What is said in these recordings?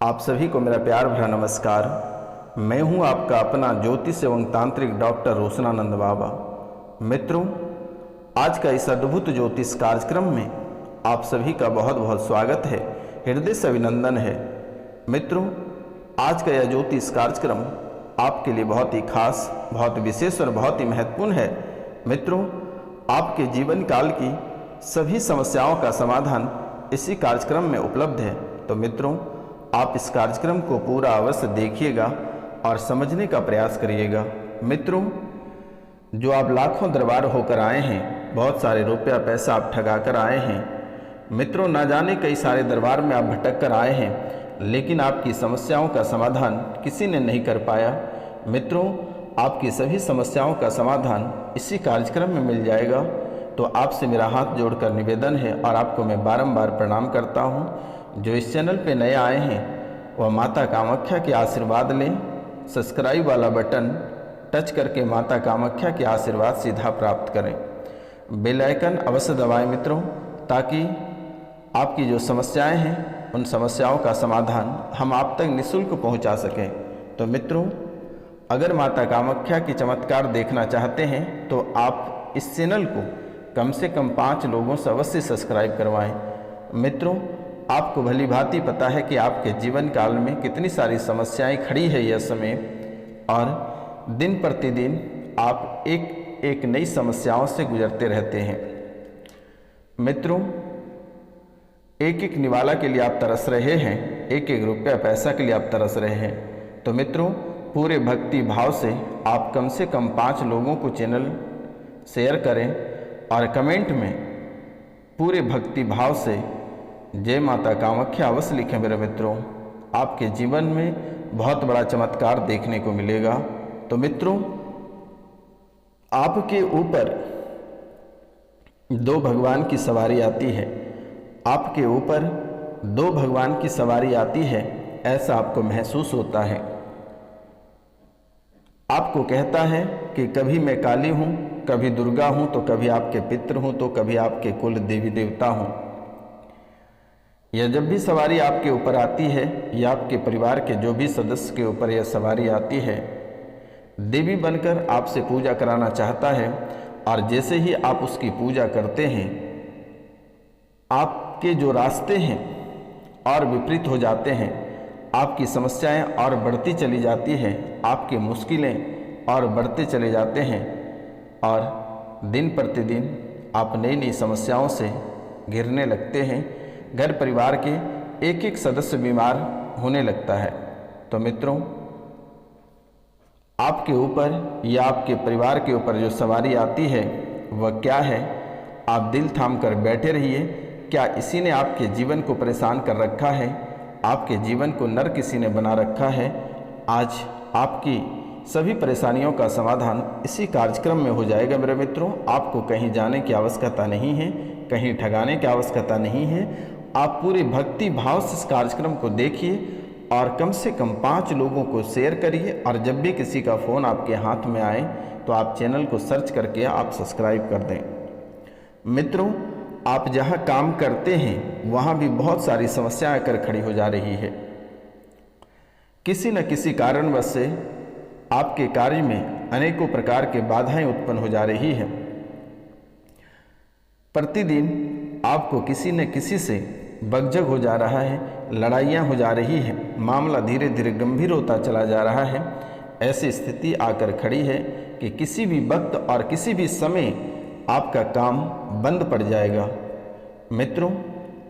आप सभी को मेरा प्यार भरा नमस्कार। मैं हूं आपका अपना ज्योतिष एवं तांत्रिक डॉक्टर रोशनानंद बाबा। मित्रों, आज का इस अद्भुत ज्योतिष कार्यक्रम में आप सभी का बहुत बहुत स्वागत है, हृदय से अभिनंदन है। मित्रों, आज का यह ज्योतिष कार्यक्रम आपके लिए बहुत ही खास, बहुत विशेष और बहुत ही महत्वपूर्ण है। मित्रों, आपके जीवन काल की सभी समस्याओं का समाधान इसी कार्यक्रम में उपलब्ध है। तो मित्रों, आप इस कार्यक्रम को पूरा अवश्य देखिएगा और समझने का प्रयास करिएगा। मित्रों, जो आप लाखों दरबार होकर आए हैं, बहुत सारे रुपया पैसा आप ठगा कर आए हैं। मित्रों, ना जाने कई सारे दरबार में आप भटक कर आए हैं, लेकिन आपकी समस्याओं का समाधान किसी ने नहीं कर पाया। मित्रों, आपकी सभी समस्याओं का समाधान इसी कार्यक्रम में मिल जाएगा। तो आपसे मेरा हाथ जोड़कर निवेदन है और आपको मैं बारंबार प्रणाम करता हूँ। जो इस चैनल पे नए आए हैं वह माता कामाख्या के आशीर्वाद लें। सब्सक्राइब वाला बटन टच करके माता कामाख्या के आशीर्वाद सीधा प्राप्त करें। बेल आइकन अवश्य दबाएं मित्रों, ताकि आपकी जो समस्याएं हैं उन समस्याओं का समाधान हम आप तक निःशुल्क पहुंचा सकें। तो मित्रों, अगर माता कामाख्या की चमत्कार देखना चाहते हैं तो आप इस चैनल को कम से कम 5 लोगों से अवश्य सब्सक्राइब करवाएं। मित्रों, आपको भली भांति पता है कि आपके जीवन काल में कितनी सारी समस्याएं खड़ी है यह समय, और दिन प्रतिदिन आप एक एक नई समस्याओं से गुजरते रहते हैं। मित्रों, एक एक निवाला के लिए आप तरस रहे हैं, एक एक रुपया पैसा के लिए आप तरस रहे हैं। तो मित्रों, पूरे भक्ति भाव से आप कम से कम 5 लोगों को चैनल शेयर करें और कमेंट में पूरे भक्ति भाव से जय माता कामाख्या अवश्य लिखें। मेरे मित्रों, आपके जीवन में बहुत बड़ा चमत्कार देखने को मिलेगा। तो मित्रों, आपके ऊपर 2 भगवान की सवारी आती है, आपके ऊपर 2 भगवान की सवारी आती है, ऐसा आपको महसूस होता है। आपको कहता है कि कभी मैं काली हूँ, कभी दुर्गा हूँ, तो कभी आपके पितृ हूँ, तो कभी आपके कुल देवी देवता हूँ। यह जब भी सवारी आपके ऊपर आती है या आपके परिवार के जो भी सदस्य के ऊपर यह सवारी आती है, देवी बनकर आपसे पूजा कराना चाहता है। और जैसे ही आप उसकी पूजा करते हैं, आपके जो रास्ते हैं और विपरीत हो जाते हैं, आपकी समस्याएं और बढ़ती चली जाती हैं, आपकी मुश्किलें और बढ़ते चले जाते हैं, और दिन प्रतिदिन आप नई नई समस्याओं से घिरने लगते हैं। घर परिवार के एक एक सदस्य बीमार होने लगता है। तो मित्रों, आपके ऊपर या आपके परिवार के ऊपर जो सवारी आती है वह क्या है, आप दिल थाम कर बैठे रहिए। क्या इसी ने आपके जीवन को परेशान कर रखा है? आपके जीवन को नर्क किसी ने बना रखा है? आज आपकी सभी परेशानियों का समाधान इसी कार्यक्रम में हो जाएगा। मेरे मित्रों, आपको कहीं जाने की आवश्यकता नहीं है, कहीं ठगाने की आवश्यकता नहीं है। आप पूरे भक्ति भाव से इस कार्यक्रम को देखिए और कम से कम 5 लोगों को शेयर करिए। और जब भी किसी का फ़ोन आपके हाथ में आए तो आप चैनल को सर्च करके आप सब्सक्राइब कर दें। मित्रों, आप जहां काम करते हैं वहां भी बहुत सारी समस्याएं आकर खड़ी हो जा रही है। किसी न किसी कारणवश से आपके कार्य में अनेकों प्रकार के बाधाएं उत्पन्न हो जा रही है। प्रतिदिन आपको किसी न किसी से बकझक हो जा रहा है, लड़ाइयाँ हो जा रही हैं, मामला धीरे धीरे गंभीर होता चला जा रहा है। ऐसी स्थिति आकर खड़ी है कि किसी भी वक्त और किसी भी समय आपका काम बंद पड़ जाएगा। मित्रों,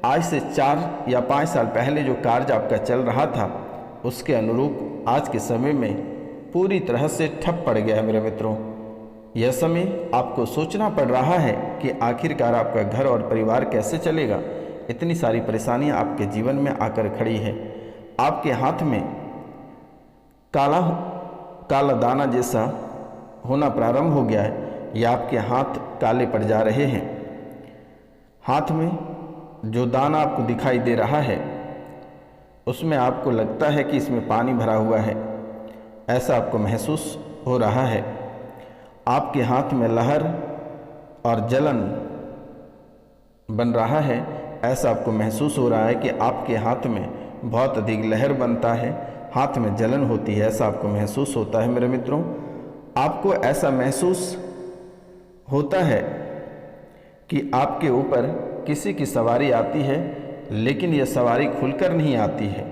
आज से 4 या 5 साल पहले जो कार्य आपका चल रहा था, उसके अनुरूप आज के समय में पूरी तरह से ठप पड़ गया है। मेरे मित्रों, यह समय आपको सोचना पड़ रहा है कि आखिरकार आपका घर और परिवार कैसे चलेगा। इतनी सारी परेशानियां आपके जीवन में आकर खड़ी है। आपके हाथ में काला काला दाना जैसा होना प्रारंभ हो गया है, या आपके हाथ काले पड़ जा रहे हैं। हाथ में जो दाना आपको दिखाई दे रहा है उसमें आपको लगता है कि इसमें पानी भरा हुआ है, ऐसा आपको महसूस हो रहा है। आपके हाथ में लहर और जलन बन रहा है, ऐसा आपको महसूस हो रहा है कि आपके हाथ में बहुत अधिक लहर बनता है, हाथ में जलन होती है, ऐसा आपको महसूस होता है। मेरे मित्रों, आपको ऐसा महसूस होता है कि आपके ऊपर किसी की सवारी आती है, लेकिन यह सवारी खुलकर नहीं आती है,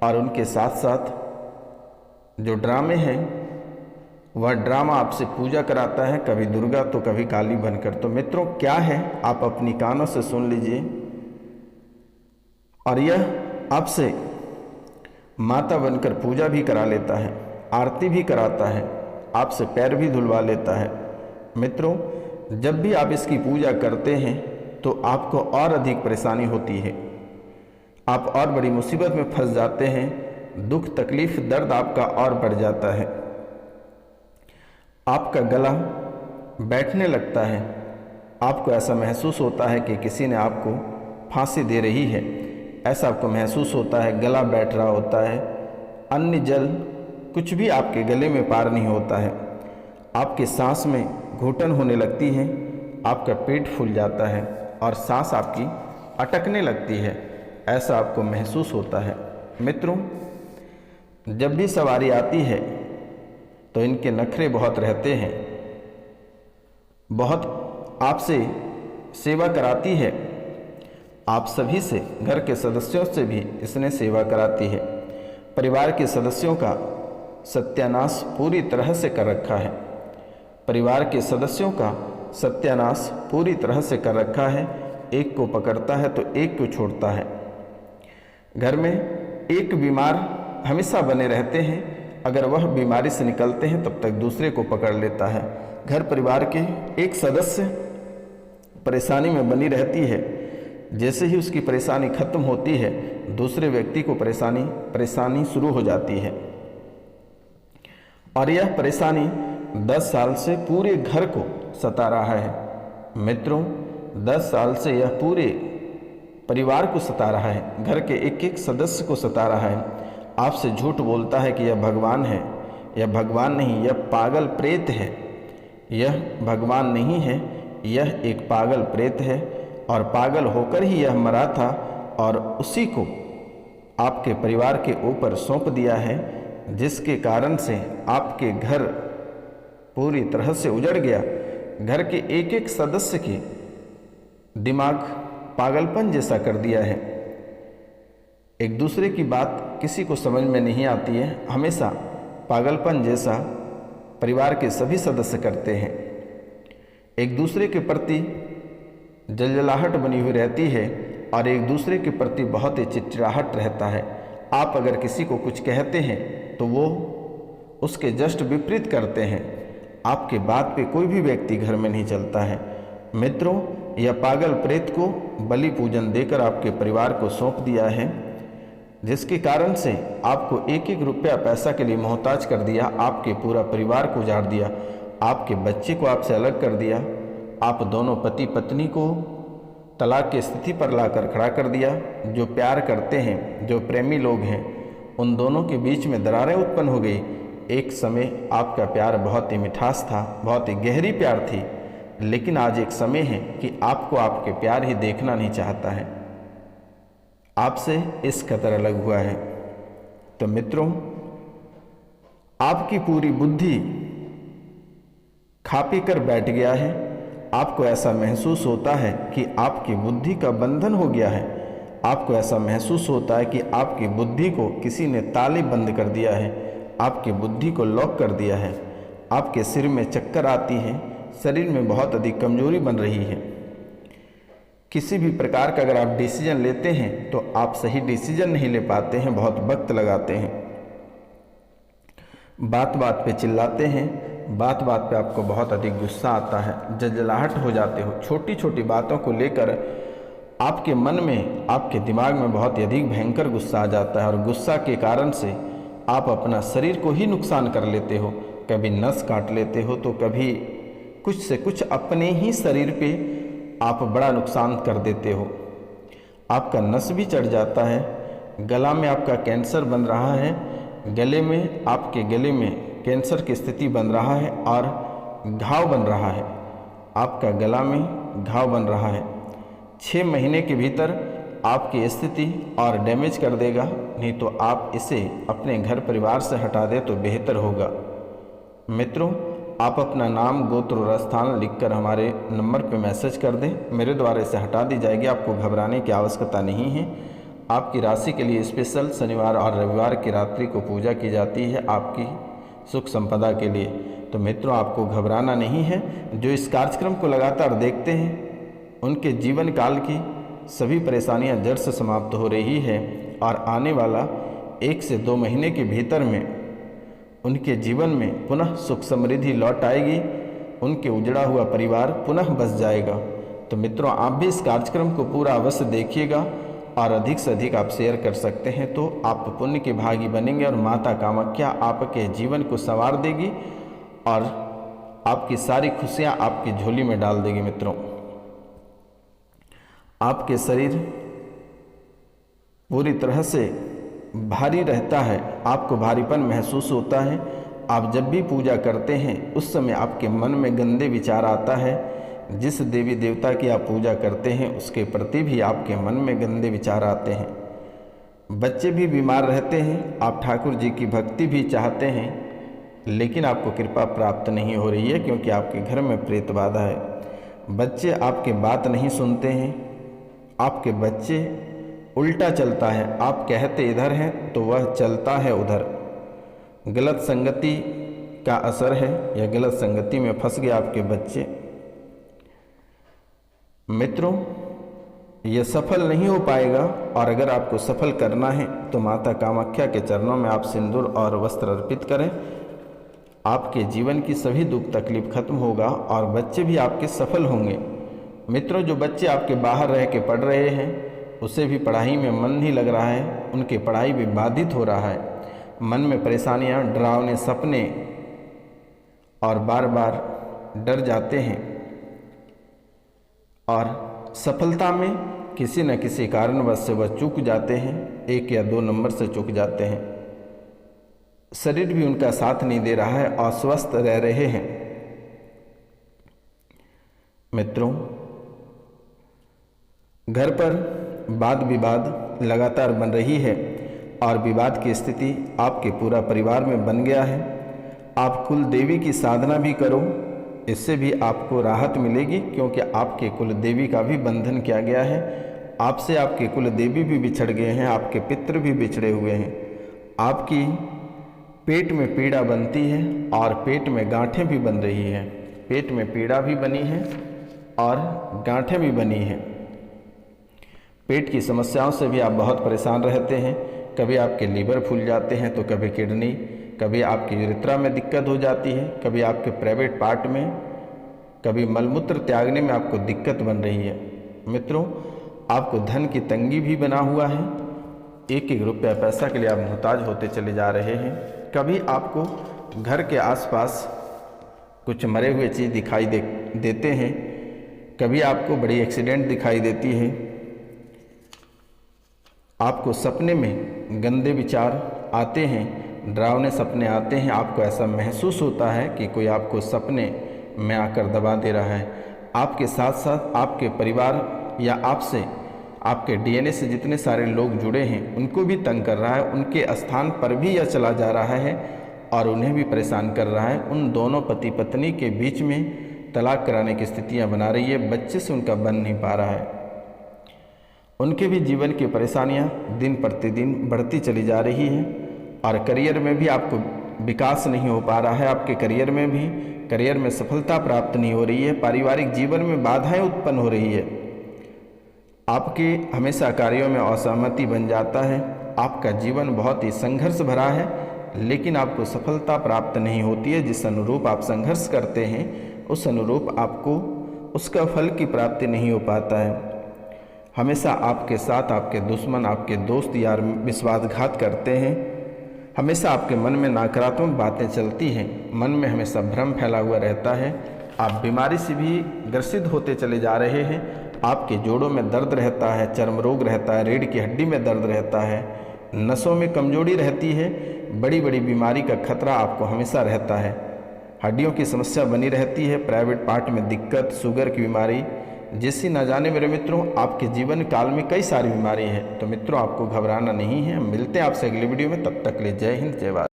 और उनके साथ साथ जो ड्रामे हैं वह ड्रामा आपसे पूजा कराता है, कभी दुर्गा तो कभी काली बनकर। तो मित्रों, क्या है आप अपनी कानों से सुन लीजिए। और यह आपसे माता बनकर पूजा भी करा लेता है, आरती भी कराता है, आपसे पैर भी धुलवा लेता है। मित्रों, जब भी आप इसकी पूजा करते हैं तो आपको और अधिक परेशानी होती है, आप और बड़ी मुसीबत में फंस जाते हैं, दुख तकलीफ दर्द आपका और बढ़ जाता है, आपका गला बैठने लगता है, आपको ऐसा महसूस होता है कि किसी ने आपको फांसी दे रही है, ऐसा आपको महसूस होता है, गला बैठ रहा होता है, अन्न जल कुछ भी आपके गले में पार नहीं होता है, आपके सांस में घुटन होने लगती है, आपका पेट फूल जाता है और सांस आपकी अटकने लगती है, ऐसा आपको महसूस होता है। मित्रों, जब भी सवारी आती है तो इनके नखरे बहुत रहते हैं, बहुत आपसे सेवा कराती है, आप सभी से, घर के सदस्यों से भी इसने सेवा कराती है। परिवार के सदस्यों का सत्यानाश पूरी तरह से कर रखा है, परिवार के सदस्यों का सत्यानाश पूरी तरह से कर रखा है। एक को पकड़ता है तो एक को छोड़ता है। घर में एक बीमार हमेशा बने रहते हैं, अगर वह बीमारी से निकलते हैं तब तक दूसरे को पकड़ लेता है। घर परिवार के एक सदस्य परेशानी में बनी रहती है, जैसे ही उसकी परेशानी खत्म होती है दूसरे व्यक्ति को परेशानी शुरू हो जाती है, और यह परेशानी 10 साल से पूरे घर को सता रहा है। मित्रों, 10 साल से यह पूरे परिवार को सता रहा है, घर के एक एक सदस्य को सता रहा है। आपसे झूठ बोलता है कि यह भगवान है, यह भगवान नहीं, यह पागल प्रेत है, यह भगवान नहीं है, यह एक पागल प्रेत है, और पागल होकर ही यह मरा था, और उसी को आपके परिवार के ऊपर सौंप दिया है, जिसके कारण से आपके घर पूरी तरह से उजड़ गया। घर के एक एक सदस्य के दिमाग पागलपन जैसा कर दिया है, एक दूसरे की बात किसी को समझ में नहीं आती है, हमेशा पागलपन जैसा परिवार के सभी सदस्य करते हैं। एक दूसरे के प्रति जलजलाहट बनी हुई रहती है, और एक दूसरे के प्रति बहुत ही चिड़चिड़ाहट रहता है। आप अगर किसी को कुछ कहते हैं तो वो उसके जस्ट विपरीत करते हैं, आपके बात पे कोई भी व्यक्ति घर में नहीं चलता है। मित्रों, यह पागल प्रेत को बलि पूजन देकर आपके परिवार को सौंप दिया है, जिसके कारण से आपको एक एक रुपया पैसा के लिए मोहताज कर दिया, आपके पूरा परिवार को उजाड़ दिया, आपके बच्चे को आपसे अलग कर दिया, आप दोनों पति पत्नी को तलाक की स्थिति पर लाकर खड़ा कर दिया। जो प्यार करते हैं, जो प्रेमी लोग हैं, उन दोनों के बीच में दरारें उत्पन्न हो गई। एक समय आपका प्यार बहुत ही मिठास था, बहुत ही गहरी प्यार थी, लेकिन आज एक समय है कि आपको आपके प्यार ही देखना नहीं चाहता है, आपसे इस कदर अलग हुआ है। तो मित्रों, आपकी पूरी बुद्धि खा पी कर बैठ गया है, आपको ऐसा महसूस होता है कि आपकी बुद्धि का बंधन हो गया है, आपको ऐसा महसूस होता है कि आपकी बुद्धि को किसी ने ताले बंद कर दिया है, आपकी बुद्धि को लॉक कर दिया है, आपके सिर में चक्कर आती है, शरीर में बहुत अधिक कमजोरी बन रही है। किसी भी प्रकार का अगर आप डिसीजन लेते हैं तो आप सही डिसीजन नहीं ले पाते हैं, बहुत वक्त लगाते हैं, बात बात पे चिल्लाते हैं, बात बात पे आपको बहुत अधिक गुस्सा आता है, जलजलाहट हो जाते हो, छोटी छोटी बातों को लेकर आपके मन में, आपके दिमाग में बहुत ही अधिक भयंकर गुस्सा आ जाता है, और गुस्सा के कारण से आप अपना शरीर को ही नुकसान कर लेते हो, कभी नस काट लेते हो तो कभी कुछ से कुछ अपने ही शरीर पे आप बड़ा नुकसान कर देते हो। आपका नस भी चढ़ जाता है, गला में आपका कैंसर बन रहा है, गले में, आपके गले में कैंसर की स्थिति बन रहा है और घाव बन रहा है, आपका गला में घाव बन रहा है। 6 महीने के भीतर आपकी स्थिति और डैमेज कर देगा, नहीं तो आप इसे अपने घर परिवार से हटा दें तो बेहतर होगा। मित्रों, आप अपना नाम, गोत्र और स्थान लिखकर हमारे नंबर पर मैसेज कर दें, मेरे द्वारा इसे हटा दी जाएगी। आपको घबराने की आवश्यकता नहीं है। आपकी राशि के लिए स्पेशल शनिवार और रविवार की रात्रि को पूजा की जाती है, आपकी सुख संपदा के लिए। तो मित्रों, आपको घबराना नहीं है। जो इस कार्यक्रम को लगातार देखते हैं उनके जीवन काल की सभी परेशानियां जड़ से समाप्त हो रही है और आने वाला 1 से 2 महीने के भीतर में उनके जीवन में पुनः सुख समृद्धि लौट आएगी, उनके उजड़ा हुआ परिवार पुनः बस जाएगा। तो मित्रों, आप भी इस कार्यक्रम को पूरा अवश्य देखिएगा और अधिक से अधिक आप शेयर कर सकते हैं तो आप पुण्य के भागी बनेंगे और माता कामाख्या आपके जीवन को संवार देगी और आपकी सारी खुशियां आपकी झोली में डाल देगी। मित्रों, आपके शरीर पूरी तरह से भारी रहता है, आपको भारीपन महसूस होता है। आप जब भी पूजा करते हैं उस समय आपके मन में गंदे विचार आता है। जिस देवी देवता की आप पूजा करते हैं उसके प्रति भी आपके मन में गंदे विचार आते हैं। बच्चे भी बीमार रहते हैं, आप ठाकुर जी की भक्ति भी चाहते हैं लेकिन आपको कृपा प्राप्त नहीं हो रही है क्योंकि आपके घर में प्रेत बाधा है। बच्चे आपके बात नहीं सुनते हैं, आपके बच्चे उल्टा चलता है, आप कहते इधर हैं तो वह चलता है उधर। गलत संगति का असर है या गलत संगति में फंस गए आपके बच्चे। मित्रों, यह सफल नहीं हो पाएगा और अगर आपको सफल करना है तो माता कामाख्या के चरणों में आप सिंदूर और वस्त्र अर्पित करें। आपके जीवन की सभी दुख तकलीफ खत्म होगा और बच्चे भी आपके सफल होंगे। मित्रों, जो बच्चे आपके बाहर रह के पढ़ रहे हैं उसे भी पढ़ाई में मन नहीं लग रहा है, उनकी पढ़ाई भी बाधित हो रहा है। मन में परेशानियां, डरावने सपने और बार बार डर जाते हैं और सफलता में किसी न किसी कारणवश से वह चूक जाते हैं, 1 या 2 नंबर से चूक जाते हैं। शरीर भी उनका साथ नहीं दे रहा है, अस्वस्थ रह रहे हैं। मित्रों, घर पर वाद विवाद लगातार बन रही है और विवाद की स्थिति आपके पूरा परिवार में बन गया है। आप कुल देवी की साधना भी करो, इससे भी आपको राहत मिलेगी क्योंकि आपके कुल देवी का भी बंधन किया गया है। आपसे आपके कुल देवी भी बिछड़ गए हैं, आपके पितृ भी बिछड़े हुए हैं। आपकी पेट में पीड़ा बनती है और पेट में गांठें भी बन रही है। पेट में पीड़ा भी बनी है और गांठें भी बनी हैं। पेट की समस्याओं से भी आप बहुत परेशान रहते हैं। कभी आपके लीवर फूल जाते हैं तो कभी किडनी, कभी आपकी यूरेथ्रा में दिक्कत हो जाती है, कभी आपके प्राइवेट पार्ट में, कभी मलमूत्र त्यागने में आपको दिक्कत बन रही है। मित्रों, आपको धन की तंगी भी बना हुआ है। 1-1 रुपया पैसा के लिए आप मोहताज होते चले जा रहे हैं। कभी आपको घर के आसपास कुछ मरे हुए चीज़ दिखाई देते हैं, कभी आपको बड़ी एक्सीडेंट दिखाई देती है। आपको सपने में गंदे विचार आते हैं, डरावने सपने आते हैं। आपको ऐसा महसूस होता है कि कोई आपको सपने में आकर दबा दे रहा है। आपके साथ साथ आपके परिवार या आपसे, आपके डीएनए से जितने सारे लोग जुड़े हैं उनको भी तंग कर रहा है। उनके स्थान पर भी यह चला जा रहा है और उन्हें भी परेशान कर रहा है। उन दोनों पति पत्नी के बीच में तलाक कराने की स्थितियां बना रही है। बच्चे से उनका बन नहीं पा रहा है। उनके भी जीवन की परेशानियां दिन प्रतिदिन बढ़ती चली जा रही हैं और करियर में भी आपको विकास नहीं हो पा रहा है। आपके करियर में सफलता प्राप्त नहीं हो रही है। पारिवारिक जीवन में बाधाएं उत्पन्न हो रही है। आपके हमेशा कार्यों में असहमति बन जाता है। आपका जीवन बहुत ही संघर्ष भरा है लेकिन आपको सफलता प्राप्त नहीं होती है। जिस अनुरूप आप संघर्ष करते हैं उस अनुरूप आपको उसका फल की प्राप्ति नहीं हो पाता है। हमेशा आपके साथ आपके दुश्मन, आपके दोस्त यार विश्वासघात करते हैं। हमेशा आपके मन में नकारात्मक बातें चलती हैं। मन में हमेशा भ्रम फैला हुआ रहता है। आप बीमारी से भी ग्रसित होते चले जा रहे हैं। आपके जोड़ों में दर्द रहता है, चर्म रोग रहता है, रीढ़ की हड्डी में दर्द रहता है, नसों में कमजोरी रहती है। बड़ी बड़ी बीमारी का खतरा आपको हमेशा रहता है। हड्डियों की समस्या बनी रहती है। प्राइवेट पार्ट में दिक्कत, शुगर की बीमारी, जिससे न जाने मेरे मित्रों आपके जीवन काल में कई सारी बीमारी है। तो मित्रों आपको घबराना नहीं है। मिलते हैं आपसे अगली वीडियो में, तब तक के लिए जय हिंद जय भारत।